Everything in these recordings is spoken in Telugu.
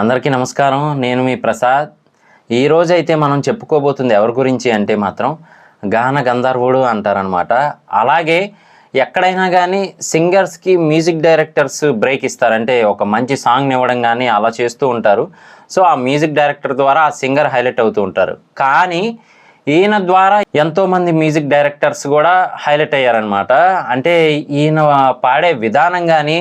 అందరికీ నమస్కారం. నేను మీ ప్రసాద్. ఈరోజైతే మనం చెప్పుకోబోతుంది ఎవరి గురించి అంటే మాత్రం గాన గంధర్వుడు అంటారనమాట. అలాగే ఎక్కడైనా కానీ సింగర్స్కి మ్యూజిక్ డైరెక్టర్స్ బ్రేక్ ఇస్తారంటే ఒక మంచి సాంగ్ని ఇవ్వడం కానీ అలా చేస్తూ ఉంటారు. సో ఆ మ్యూజిక్ డైరెక్టర్ ద్వారా ఆ సింగర్ హైలైట్ అవుతూ ఉంటారు. కానీ ఈయన ద్వారా ఎంతోమంది మ్యూజిక్ డైరెక్టర్స్ కూడా హైలైట్ అయ్యారనమాట. అంటే ఈయన పాడే విధానం కానీ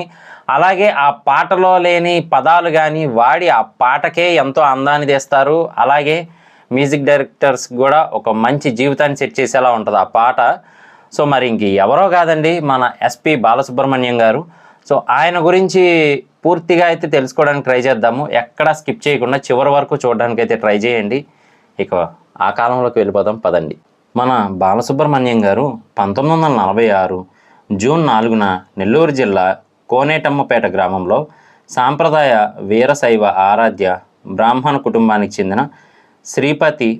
అలాగే ఆ పాటలో లేని పదాలు కానీ వాడి ఆ పాటకే ఎంతో అందాన్ని తెస్తారు. అలాగే మ్యూజిక్ డైరెక్టర్స్ కూడా ఒక మంచి జీవితాన్ని సెట్ చేసేలా ఉంటుంది ఆ పాట. సో మరి ఇంక ఎవరో కాదండి, మన ఎస్పి బాలసుబ్రహ్మణ్యం గారు. సో ఆయన గురించి పూర్తిగా అయితే తెలుసుకోవడానికి ట్రై చేద్దాము. ఎక్కడా స్కిప్ చేయకుండా చివరి వరకు చూడడానికి అయితే ట్రై చేయండి. ఇక ఆ కాలంలోకి వెళ్ళిపోదాం పదండి. మన బాలసుబ్రహ్మణ్యం గారు 1946 జూన్ 4న నెల్లూరు జిల్లా కోనేటమ్మపేట గ్రామంలో సాంప్రదాయ వీరశైవ ఆరాధ్య బ్రాహ్మణ కుటుంబానికి చెందిన శ్రీపతి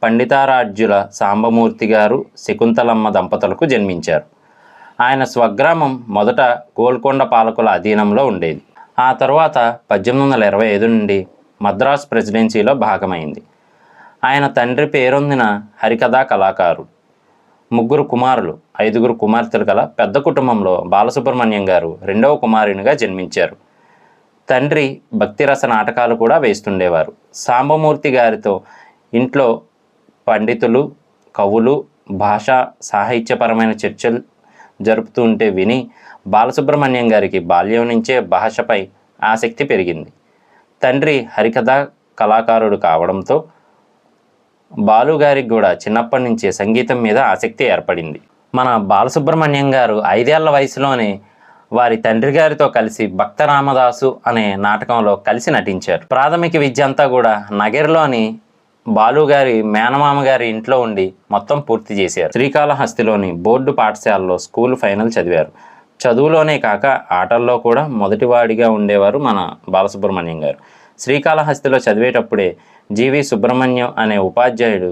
పండితారాజ్యుల సాంబమూర్తి గారు శకుంతలమ్మ దంపతులకు జన్మించారు. ఆయన స్వగ్రామం మొదట గోల్కొండ పాలకుల అధీనంలో ఉండేది. ఆ తర్వాత 1825 నుండి మద్రాసు ప్రెసిడెన్సీలో భాగమైంది. ఆయన తండ్రి పేరొందిన హరికథా కళాకారుడు. 3 కుమారులు 5 కుమార్తెలు గల పెద్ద కుటుంబంలో బాలసుబ్రహ్మణ్యం గారు 2వ కుమారునిగా జన్మించారు. తండ్రి భక్తిరస నాటకాలు కూడా వేస్తుండేవారు. సాంబమూర్తి గారితో ఇంట్లో పండితులు, కవులు, భాషా సాహిత్యపరమైన చర్చలు జరుపుతూ ఉంటే విని బాలసుబ్రహ్మణ్యం గారికి బాల్యం నుంచే భాషపై ఆసక్తి పెరిగింది. తండ్రి హరికథా కళాకారుడు కావడంతో బాలుగారికి కూడా చిన్నప్పటి నుంచే సంగీతం మీద ఆసక్తి ఏర్పడింది. మన బాలసుబ్రహ్మణ్యం గారు 5 ఏళ్ల వయసులోనే వారి తండ్రి గారితో కలిసి భక్త రామదాసు అనే నాటకంలో కలిసి నటించారు. ప్రాథమిక విద్య అంతా కూడా నగర్లోని బాలుగారి మేనమామ గారి ఇంట్లో ఉండి మొత్తం పూర్తి చేశారు. శ్రీకాళహస్తిలోని బోర్డు పాఠశాలలో స్కూల్ ఫైనల్ చదివారు. చదువులోనే కాక ఆటల్లో కూడా మొదటివాడిగా ఉండేవారు మన బాలసుబ్రహ్మణ్యం గారు. శ్రీకాళహస్తిలో చదివేటప్పుడే జీవి సుబ్రహ్మణ్యం అనే ఉపాధ్యాయుడు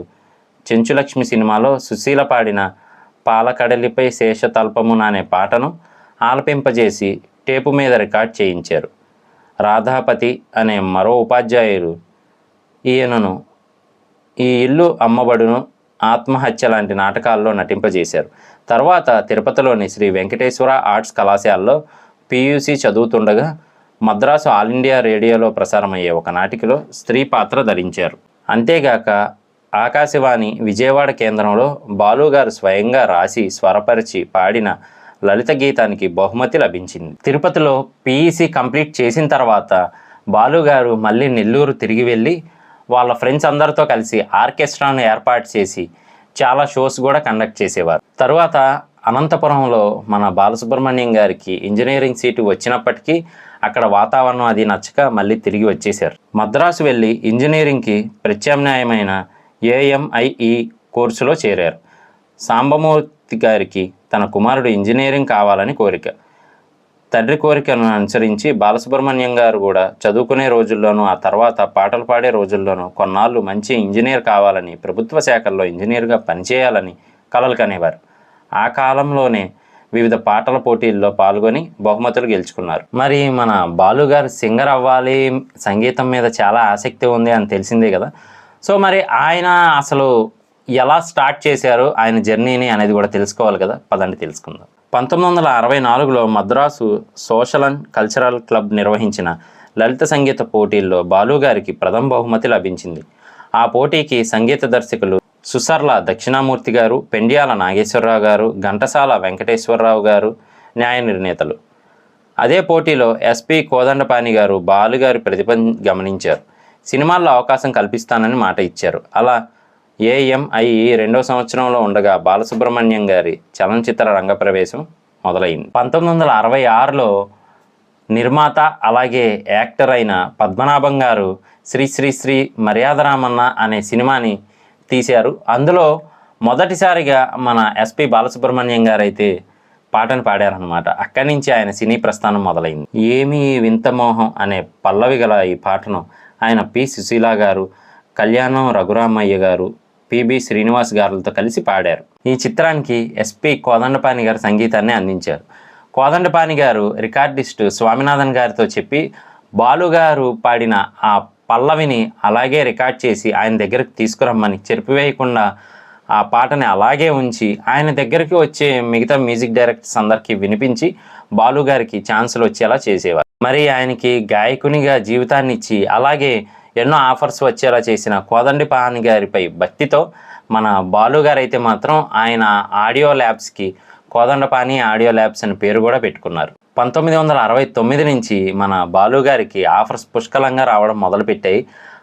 చెంచులక్ష్మి సినిమాలో సుశీల పాడిన పాలకడలిపై శేషతల్పమున అనే పాటను ఆలపింపజేసి టేపు మీద రికార్డ్ చేయించారు. రాధాపతి అనే మరో ఉపాధ్యాయుడు ఈయనను ఈ ఇల్లు అమ్మబడును, ఆత్మహత్య లాంటి నాటకాల్లో నటింపజేశారు. తర్వాత తిరుపతిలోని శ్రీ వెంకటేశ్వర ఆర్ట్స్ కళాశాలలో పియూసి చదువుతుండగా మద్రాసు ఆల్ ఇండియా రేడియోలో ప్రసారమయ్యే ఒక నాటికలో స్త్రీ పాత్ర ధరించారు. అంతేగాక ఆకాశవాణి విజయవాడ కేంద్రంలో బాలుగారు స్వయంగా రాసి స్వరపరిచి పాడిన లలిత గీతానికి బహుమతి లభించింది. తిరుపతిలో పిఈసి కంప్లీట్ చేసిన తర్వాత బాలుగారు మళ్ళీ నెల్లూరు తిరిగి వెళ్ళి వాళ్ళ ఫ్రెండ్స్ అందరితో కలిసి ఆర్కెస్ట్రాను ఏర్పాటు చేసి చాలా షోస్ కూడా కండక్ట్ చేసేవారు. తరువాత అనంతపురంలో మన బాలసుబ్రహ్మణ్యం గారికి ఇంజనీరింగ్ సీటు వచ్చినప్పటికీ అక్కడ వాతావరణం అది నచ్చక మళ్ళీ తిరిగి వచ్చేశారు. మద్రాసు వెళ్ళి ఇంజనీరింగ్కి ప్రత్యామ్నాయమైన ఏఎంఐఈ కోర్సులో చేరారు. సాంబమూర్తి గారికి తన కుమారుడు ఇంజనీరింగ్ కావాలని కోరిక. తండ్రి కోరికను అనుసరించి బాలసుబ్రహ్మణ్యం గారు కూడా చదువుకునే రోజుల్లోనూ ఆ తర్వాత పాటలు పాడే రోజుల్లోనూ కొన్నాళ్ళు మంచి ఇంజనీర్ కావాలని, ప్రభుత్వ శాఖల్లో ఇంజనీర్గా పనిచేయాలని కలలు కనేవారు. ఆ కాలంలోనే వివిధ పాటల పోటీల్లో పాల్గొని బహుమతులు గెలుచుకున్నారు. మరి మన బాలుగారు సింగర్ అవ్వాలి, సంగీతం మీద చాలా ఆసక్తి ఉంది అని తెలిసిందే కదా. సో మరి ఆయన అసలు ఎలా స్టార్ట్ చేశారు ఆయన జర్నీని అనేది కూడా తెలుసుకోవాలి కదా. పదండి తెలుసుకుందాం. 1964లో Madras social and cultural club నిర్వహించిన లలిత సంగీత పోటీల్లో బాలుగారికి ప్రథమ బహుమతి లభించింది. ఆ పోటీకి సంగీత దర్శకులు సుసర్ల దక్షిణామూర్తి గారు, పెండ్యాల నాగేశ్వరరావు గారు, ఘంటసాల వెంకటేశ్వరరావు గారు న్యాయ నిర్ణేతలు. అదే పోటీలో ఎస్పి కోదండపాణి గారు బాలుగారి ప్రతిభను గమనించారు. సినిమాల్లో అవకాశం కల్పిస్తానని మాట ఇచ్చారు. అలా ఏఎంఐఈ 2వ సంవత్సరంలో ఉండగా బాలసుబ్రహ్మణ్యం గారి చలనచిత్ర రంగప్రవేశం మొదలైంది. 1966లో నిర్మాత అలాగే యాక్టర్ అయిన పద్మనాభం గారు శ్రీ శ్రీ శ్రీ మర్యాదరామన్న అనే సినిమాని తీశారు. అందులో మొదటిసారిగా మన ఎస్పి బాలసుబ్రహ్మణ్యం గారు అయితే పాటను పాడారనమాట. అక్కడి నుంచి ఆయన సినీ ప్రస్థానం మొదలైంది. ఏమీ వింత మోహం అనే పల్లవి గల ఈ పాటను ఆయన పి సుశీల గారు, కళ్యాణం రఘురామయ్య గారు, పిబి శ్రీనివాస్ గారులతో కలిసి పాడారు. ఈ చిత్రానికి ఎస్పి కోదండపాణి గారు సంగీతాన్ని అందించారు. కోదండపాణి గారు రికార్డిస్టు స్వామినాథన్ గారితో చెప్పి బాలుగారు పాడిన ఆ పల్లవిని అలాగే రికార్డ్ చేసి ఆయన దగ్గరికి తీసుకురమ్మని చెరిపివేయకుండా ఆ పాటని అలాగే ఉంచి ఆయన దగ్గరికి వచ్చే మిగతా మ్యూజిక్ డైరెక్టర్స్ అందరికీ వినిపించి బాలుగారికి ఛాన్సులు వచ్చేలా చేసేవారు. మరి ఆయనకి గాయకునిగా జీవితాన్ని ఇచ్చి అలాగే ఎన్నో ఆఫర్స్ వచ్చేలా చేసిన కోదండపాణి గారిపై భక్తితో మన బాలుగారు అయితే మాత్రం ఆయన ఆడియో ల్యాబ్స్కి కోదండపాణి ఆడియో ల్యాబ్స్ అని పేరు కూడా పెట్టుకున్నారు. 1969 నుంచి మన బాలుగారికి ఆఫర్స్ పుష్కలంగా రావడం మొదలుపెట్టాయి.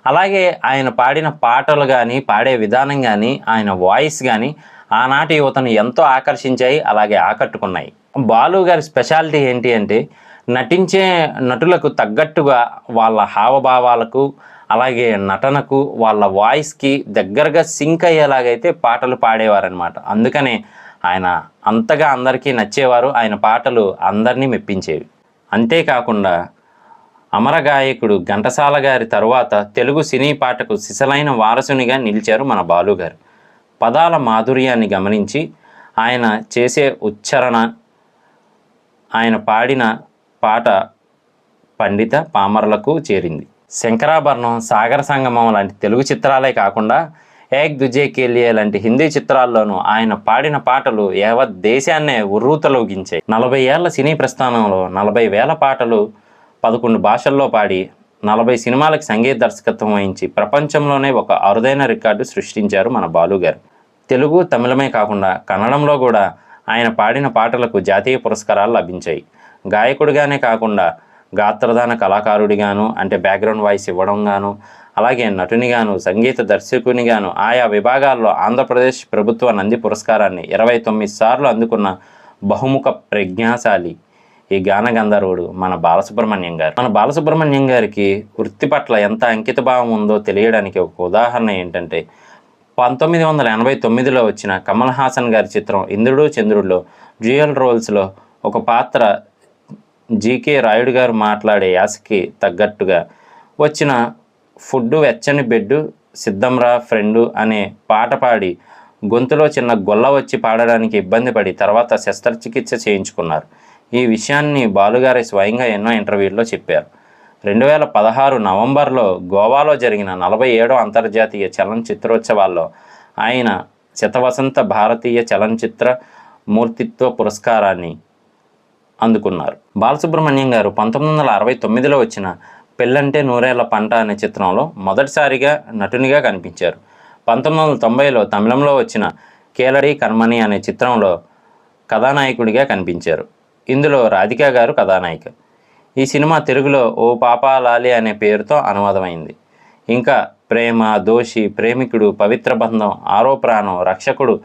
అలాగే ఆయన పాడిన పాటలు కానీ పాడే విధానం కానీ ఆయన వాయిస్ కానీ ఆనాటి యువతను ఎంతో ఆకర్షించాయి, అలాగే ఆకట్టుకున్నాయి. బాలుగారి స్పెషాలిటీ ఏంటి అంటే నటించే నటులకు తగ్గట్టుగా వాళ్ళ హావభావాలకు అలాగే నటనకు వాళ్ళ వాయిస్కి దగ్గరగా సింక్ అయ్యేలాగైతే పాటలు పాడేవారనమాట. అందుకనే ఆయన అంతగా అందరికీ నచ్చేవారు, ఆయన పాటలు అందరినీ మెప్పించేవి. అంతేకాకుండా అమర గాయకుడు ఘంటసాల గారి తరువాత తెలుగు సినీ పాటకు సిసలైన వారసునిగా నిలిచారు మన బాలుగారు. పదాల మాధుర్యాన్ని గమనించి ఆయన చేసే ఉచ్చారణ, ఆయన పాడిన పాట పండిత పామరులకు చేరింది. శంకరాభరణం, సాగర సంగమం లాంటి తెలుగు చిత్రాలే కాకుండా ఏక్ దుజే కేలియే లాంటి హిందీ చిత్రాల్లోనూ ఆయన పాడిన పాటలు యావత్ దేశాన్నే ఉర్రూతలూగించాయి. 40 ఏళ్ల సినీ ప్రస్థానంలో 40,000 పాటలు 11 భాషల్లో పాడి 40 సినిమాలకు సంగీత దర్శకత్వం వహించి ప్రపంచంలోనే ఒక అరుదైన రికార్డు సృష్టించారు మన బాలుగారు. తెలుగు, తమిళమే కాకుండా కన్నడంలో కూడా ఆయన పాడిన పాటలకు జాతీయ పురస్కారాలు లభించాయి. గాయకుడిగానే కాకుండా గాత్రదాన కళాకారుడిగాను, అంటే బ్యాక్గ్రౌండ్ వాయిస్ ఇవ్వడం గాను, అలాగే నటునిగాను, సంగీత దర్శకునిగాను ఆయా విభాగాల్లో ఆంధ్రప్రదేశ్ ప్రభుత్వ నంది పురస్కారాన్ని 29 సార్లు అందుకున్న బహుముఖ ప్రజ్ఞాశాలి ఈ గాన గంధర్వుడు మన బాలసుబ్రహ్మణ్యం గారు. మన బాలసుబ్రహ్మణ్యం గారికి వృత్తి పట్ల ఎంత అంకితభావం ఉందో తెలియడానికి ఒక ఉదాహరణ ఏంటంటే 1989లో వచ్చిన కమల్ హాసన్ గారి చిత్రం ఇంద్రుడు చంద్రుడిలో డ్యూయల్ రోల్స్లో ఒక పాత్ర జీకే రాయుడు గారు మాట్లాడే యాసకి తగ్గట్టుగా వచ్చిన ఫుడ్డు వెచ్చని బెడ్డు సిద్ధంరా ఫ్రెండు అనే పాట పాడి గొంతులో చిన్న గొల్ల వచ్చి పాడడానికి ఇబ్బంది పడి తర్వాత శస్త్రచికిత్స చేయించుకున్నారు. ఈ విషయాన్ని బాలుగారే స్వయంగా ఎన్నో ఇంటర్వ్యూల్లో చెప్పారు. 2016 నవంబర్లో గోవాలో జరిగిన 47వ అంతర్జాతీయ చలనచిత్రోత్సవాల్లో ఆయన శతవసంత భారతీయ చలనచిత్ర మూర్తిత్వ పురస్కారాన్ని అందుకున్నారు. బాలసుబ్రహ్మణ్యం గారు 1969లో వచ్చిన పెళ్ళంటే నూరేళ్ల పంట అనే చిత్రంలో మొదటిసారిగా నటునిగా కనిపించారు. 1990లో తమిళంలో వచ్చిన కేలడి కర్మణి అనే చిత్రంలో కథానాయకుడిగా కనిపించారు. ఇందులో రాధికా గారు కథానాయిక. ఈ సినిమా తెలుగులో ఓ పాపా లాలి అనే పేరుతో అనువాదమైంది. ఇంకా ప్రేమ, దోషి, ప్రేమికుడు, పవిత్ర బంధం, ఆరో ప్రాణం, రక్షకుడు,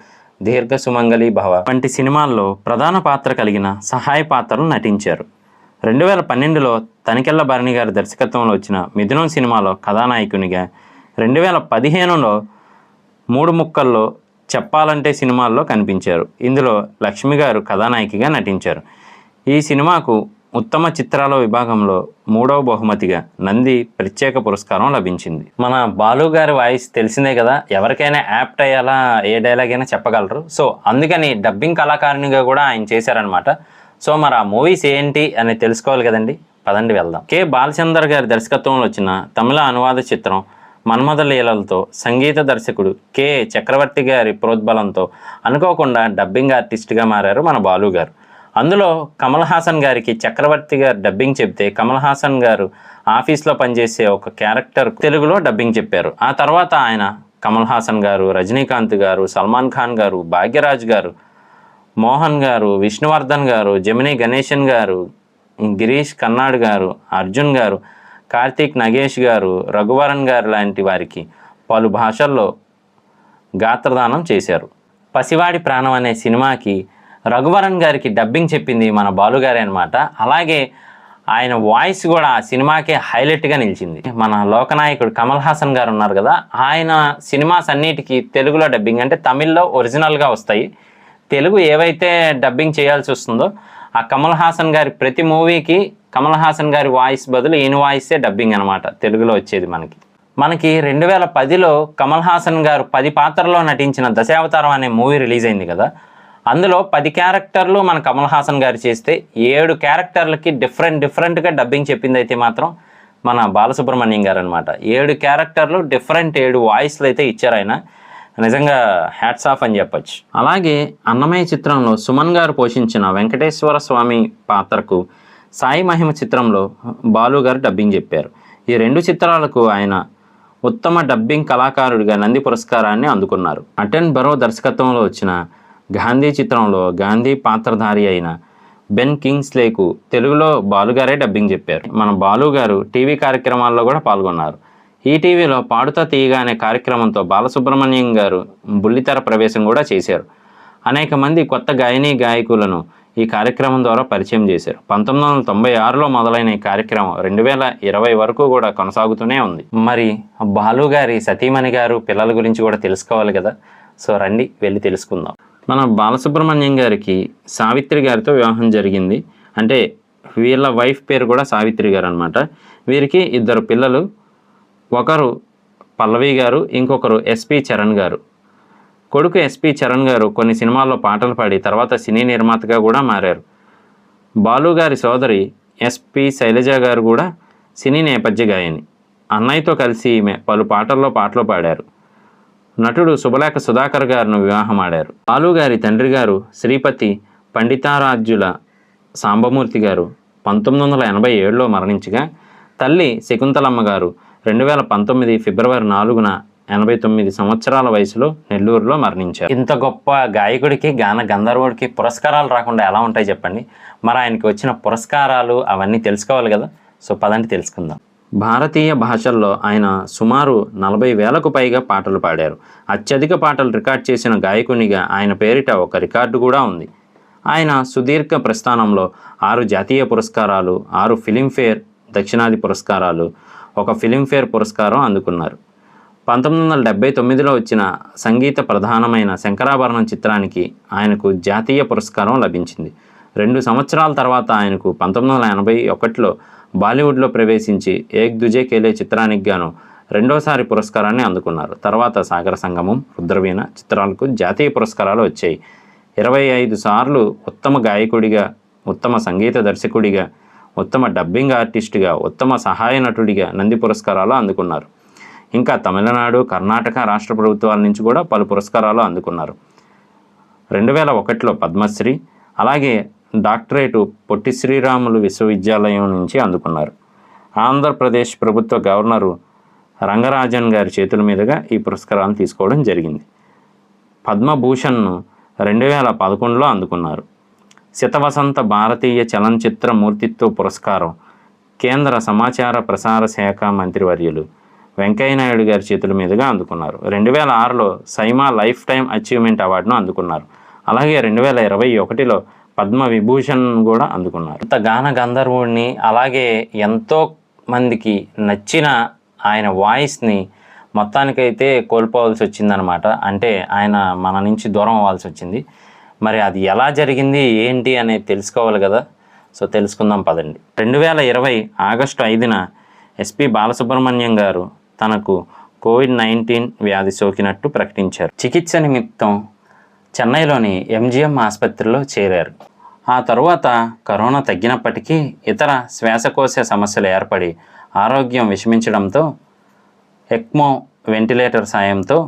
దీర్ఘ సుమంగళి భవ వంటి సినిమాల్లో ప్రధాన పాత్ర కలిగిన సహాయ పాత్రలు నటించారు. 2012లో తనికెళ్ళ భరణి గారి దర్శకత్వంలో వచ్చిన మిథునం సినిమాలో కథానాయకునిగా, 2015లో 3 ముక్కల్లో చెప్పాలంటే సినిమాల్లో కనిపించారు. ఇందులో లక్ష్మి గారు కథానాయికగా నటించారు. ఈ సినిమాకు ఉత్తమ చిత్రాల విభాగంలో 3వ బహుమతిగా నంది ప్రత్యేక పురస్కారం లభించింది. మన బాలు గారి వాయిస్ తెలిసిందే కదా, ఎవరికైనా యాప్ట్ అయ్యేలా ఏ డైలాగ్ అయినా చెప్పగలరు. సో అందుకని డబ్బింగ్ కళాకారునిగా కూడా ఆయన చేశారనమాట. సో మరి ఆ మూవీస్ ఏంటి అని తెలుసుకోవాలి కదండి, పదండి వెళ్దాం. కె బాలచందర్ గారి దర్శకత్వంలో వచ్చిన తమిళ అనువాద చిత్రం మన్మథ లీలలతో సంగీత దర్శకుడు కె చక్రవర్తి గారి ప్రోద్బలంతో అనుకోకుండా డబ్బింగ్ ఆర్టిస్ట్గా మారారు మన బాలు గారు. అందులో కమల్ హాసన్ గారికి చక్రవర్తి గారు డబ్బింగ్ చెప్తే కమల్ హాసన్ గారు ఆఫీస్లో పనిచేసే ఒక క్యారెక్టర్ తెలుగులో డబ్బింగ్ చెప్పారు. ఆ తర్వాత ఆయన కమల్ హాసన్ గారు, రజనీకాంత్ గారు, సల్మాన్ ఖాన్ గారు, భాగ్యరాజ్ గారు, మోహన్ గారు, విష్ణువర్ధన్ గారు, జమినీ గణేశన్ గారు, గిరీష్ కర్నాడ్ గారు, అర్జున్ గారు, కార్తీక్ నగేష్ గారు, రఘువరన్ గారు లాంటి వారికి పలు భాషల్లో గాత్రదానం చేశారు. పసివాడి ప్రాణం అనే సినిమాకి రఘువరన్ గారికి డబ్బింగ్ చెప్పింది మన బాలుగారే అనమాట. అలాగే ఆయన వాయిస్ కూడా ఆ సినిమాకే హైలైట్గా నిలిచింది. మన లోకనాయకుడు కమల్ హాసన్ గారు ఉన్నారు కదా, ఆయన సినిమాస్ అన్నిటికీ తెలుగులో డబ్బింగ్ అంటే తమిళ్లో ఒరిజినల్గా వస్తాయి. తెలుగు ఏవైతే డబ్బింగ్ చేయాల్సి వస్తుందో ఆ కమల్ హాసన్ గారి ప్రతి మూవీకి కమల్ హాసన్ గారి వాయిస్ బదులు ఈయన వాయిసే డబ్బింగ్ అనమాట తెలుగులో వచ్చేది. మనకి 2010లో కమల్ హాసన్ గారు 10 పాత్రలో నటించిన దశావతారం అనే మూవీ రిలీజ్ అయింది కదా, అందులో 10 క్యారెక్టర్లు మన కమల్ హాసన్ గారు చేస్తే 7 క్యారెక్టర్లకి డిఫరెంట్గా డబ్బింగ్ చెప్పింది అయితే మాత్రం మన బాలసుబ్రహ్మణ్యం గారు అనమాట. 7 క్యారెక్టర్లు డిఫరెంట్ 7 వాయిస్లు అయితే ఇచ్చారు ఆయన. నిజంగా హ్యాట్స్ ఆఫ్ అని చెప్పొచ్చు. అలాగే అన్నమయ్య చిత్రంలో సుమన్ గారు పోషించిన వెంకటేశ్వర స్వామి పాత్రకు సాయి మహిమ చిత్రంలో బాలు గారు డబ్బింగ్ చెప్పారు. ఈ 2 చిత్రాలకు ఆయన ఉత్తమ డబ్బింగ్ కళాకారుడిగా నంది పురస్కారాన్ని అందుకున్నారు. అటెన్ బరో దర్శకత్వంలో వచ్చిన గాంధీ చిత్రంలో గాంధీ పాత్రధారి అయిన బెన్ కింగ్స్లేకు తెలుగులో బాలుగారే డబ్బింగ్ చెప్పారు. మన బాలు గారు టీవీ కార్యక్రమాల్లో కూడా పాల్గొన్నారు. ఈటీవీలో పాడుతా తీయగా అనే కార్యక్రమంతో బాలసుబ్రహ్మణ్యం గారు బుల్లితెర ప్రవేశం కూడా చేశారు. అనేక మంది కొత్త గాయకులను ఈ కార్యక్రమం ద్వారా పరిచయం చేశారు. 1996లో మొదలైన ఈ కార్యక్రమం 2020 వరకు కూడా కొనసాగుతూనే ఉంది. మరి బాలు గారి సతీమణి గారు పిల్లల గురించి కూడా తెలుసుకోవాలి కదా. సో రండి వెళ్ళి తెలుసుకుందాం. మన బాలసుబ్రహ్మణ్యం గారికి సావిత్రి గారితో వివాహం జరిగింది. అంటే వీళ్ళ వైఫ్ పేరు కూడా సావిత్రి గారు అనమాట. వీరికి 2 పిల్లలు. ఒకరు పల్లవి గారు, ఇంకొకరు ఎస్పి చరణ్ గారు. కొడుకు ఎస్పి చరణ్ గారు కొన్ని సినిమాల్లో పాటలు పాడి తర్వాత సినీ నిర్మాతగా కూడా మారారు. బాలు గారి సోదరి ఎస్పి శైలజ గారు కూడా సినీ నేపథ్య గాయని. అన్నయ్యతో కలిసి ఈమె పలు పాటల్లో పాటలు పాడారు. నటుడు శుభలేఖ సుధాకర్ గారిను వివాహం ఆడారు. బాలు గారి తండ్రి గారు శ్రీపతి పండితారాజ్యుల సాంబమూర్తి గారు 1987లో మరణించగా, తల్లి శకుంతలమ్మ గారు 2019 ఫిబ్రవరి 4న 89 సంవత్సరాల వయసులో నెల్లూరులో మరణించారు. ఇంత గొప్ప గాయకుడికి, గాన గంధర్వుడికి పురస్కారాలు రాకుండా ఎలా ఉంటాయి చెప్పండి. మరి ఆయనకి వచ్చిన పురస్కారాలు అవన్నీ తెలుసుకోవాలి కదా. సో పదండి తెలుసుకుందాం. భారతీయ భాషల్లో ఆయన సుమారు 40,000కు పైగా పాటలు పాడారు. అత్యధిక పాటలు రికార్డ్ చేసిన గాయకునిగా ఆయన పేరిట ఒక రికార్డు కూడా ఉంది. ఆయన సుదీర్ఘ ప్రస్థానంలో 6 జాతీయ పురస్కారాలు, 6 ఫిలింఫేర్ దక్షిణాది పురస్కారాలు, 1 ఫిలింఫేర్ పురస్కారం అందుకున్నారు. 1979లో వచ్చిన సంగీత ప్రధానమైన శంకరాభరణం చిత్రానికి ఆయనకు జాతీయ పురస్కారం లభించింది. 2 సంవత్సరాల తర్వాత ఆయనకు 1981లో బాలీవుడ్లో ప్రవేశించి ఏక్ దుజే కేలే చిత్రానికి గాను 2వసారి పురస్కారాన్ని అందుకున్నారు. తర్వాత సాగర సంగమం, రుద్రవీణ చిత్రాలకు జాతీయ పురస్కారాలు వచ్చాయి. 25 సార్లు ఉత్తమ గాయకుడిగా, ఉత్తమ సంగీత దర్శకుడిగా, ఉత్తమ డబ్బింగ్ ఆర్టిస్టుగా, ఉత్తమ సహాయ నటుడిగా నంది పురస్కారాలు అందుకున్నారు. ఇంకా తమిళనాడు, కర్ణాటక రాష్ట్ర ప్రభుత్వాల నుంచి కూడా పలు పురస్కారాలు అందుకున్నారు. 2001లో పద్మశ్రీ, అలాగే డాక్టరేటు పొట్టి శ్రీరాములు విశ్వవిద్యాలయం నుంచి అందుకున్నారు. ఆంధ్రప్రదేశ్ ప్రభుత్వ గవర్నరు రంగరాజన్ గారి చేతుల మీదుగా ఈ పురస్కారాలను తీసుకోవడం జరిగింది. పద్మభూషణ్ను 2011లో అందుకున్నారు. శతవసంత భారతీయ చలనచిత్ర మూర్తిత్వ పురస్కారం కేంద్ర సమాచార ప్రసార శాఖ మంత్రివర్యులు వెంకయ్యనాయుడు గారి చేతుల మీదుగా అందుకున్నారు. 2006లో సైమా లైఫ్ టైమ్ అచీవ్మెంట్ అవార్డును అందుకున్నారు. అలాగే 2021లో పద్మ విభూషణ్ కూడా అందుకున్నారు. ఇంత గాన గంధర్వుడిని, అలాగే ఎంతో మందికి నచ్చిన ఆయన వాయిస్ని మొత్తానికైతే కోల్పోవాల్సి వచ్చిందనమాట. అంటే ఆయన మన నుంచి దూరం అవ్వాల్సి వచ్చింది. మరి అది ఎలా జరిగింది ఏంటి అనేది తెలుసుకోవాలి కదా. సో తెలుసుకుందాం పదండి. 2020 ఆగస్టు 5న ఎస్పి బాలసుబ్రహ్మణ్యం గారు తనకు COVID-19 వ్యాధి సోకినట్టు ప్రకటించారు. చికిత్స నిమిత్తం చెన్నైలోని ఎంజిఎం ఆసుపత్రిలో చేరారు. ఆ తరువాత కరోనా తగ్గినప్పటికీ ఇతర శ్వాసకోశ సమస్యలు ఏర్పడి ఆరోగ్యం విషమించడంతో ఎక్మో వెంటిలేటర్ సాయంతో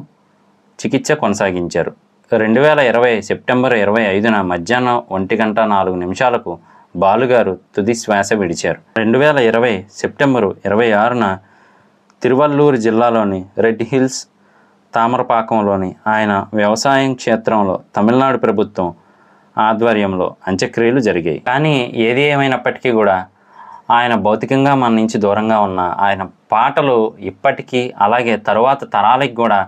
చికిత్స కొనసాగించారు. 2020 సెప్టెంబర్ 25న మధ్యాహ్నం 1:04 బాలుగారు తుది శ్వాస విడిచారు. 2020 సెప్టెంబరు 26న తిరువల్లూరు జిల్లాలోని రెడ్ హిల్స్ తామరపాకంలోని ఆయన వ్యవసాయం క్షేత్రంలో తమిళనాడు ప్రభుత్వం ఆధ్వర్యంలో అంత్యక్రియలు జరిగాయి. కానీ ఏది ఏమైనప్పటికీ కూడా ఆయన భౌతికంగా మన నుంచి దూరంగా ఉన్న ఆయన పాటలు ఇప్పటికీ, అలాగే తరువాత తరాలకి కూడా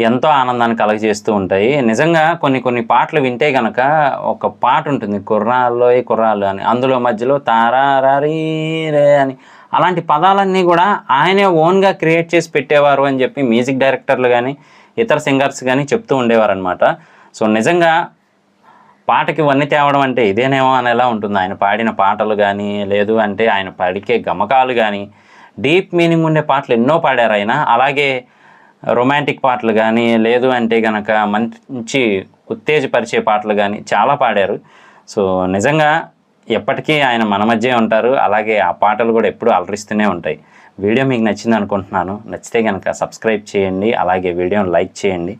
ఎంతో ఆనందాన్ని కలగజేస్తూ ఉంటాయి. నిజంగా కొన్ని పాటలు వింటే కనుక ఒక పాట ఉంటుంది, కుర్రాల్లోయ్ కుర్రాళ్ళు అని, అందులో మధ్యలో తారారీ రే అని అలాంటి పదాలన్నీ కూడా ఆయనే ఓన్గా క్రియేట్ చేసి పెట్టేవారు అని చెప్పి మ్యూజిక్ డైరెక్టర్లు కానీ ఇతర సింగర్స్ కానీ చెప్తూ ఉండేవారు అనమాట. సో నిజంగా పాటకి వన్నీ తేవడం అంటే ఇదేనేమో అనేలా ఉంటుంది. ఆయన పాడిన పాటలు కానీ, లేదు అంటే ఆయన పలికే గమకాలు కానీ, డీప్ మీనింగ్ ఉండే పాటలు ఎన్నో పాడారు ఆయన. అలాగే రొమాంటిక్ పాటలు కానీ, లేదు అంటే కనుక మంచి ఉత్తేజపరిచే పాటలు కానీ చాలా పాడారు. సో నిజంగా ఎప్పటికీ ఆయన మన మధ్య ఉంటారు. అలాగే ఆ పాటలు కూడా ఎప్పుడూ అలరిస్తూనే ఉంటాయి. వీడియో మీకు నచ్చింది అనుకుంటున్నాను. నచ్చితే కనుక సబ్స్క్రైబ్ చేయండి, అలాగే వీడియోని లైక్ చేయండి.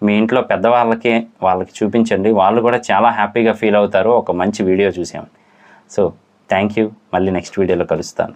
మీ ఇంట్లో పెద్దవాళ్ళకి వాళ్ళకి చూపించండి. వాళ్ళు కూడా చాలా హ్యాపీగా ఫీల్ అవుతారు ఒక మంచి వీడియో చూసామని. So thank you. మళ్ళీ నెక్స్ట్ వీడియోలో కలుస్తాను.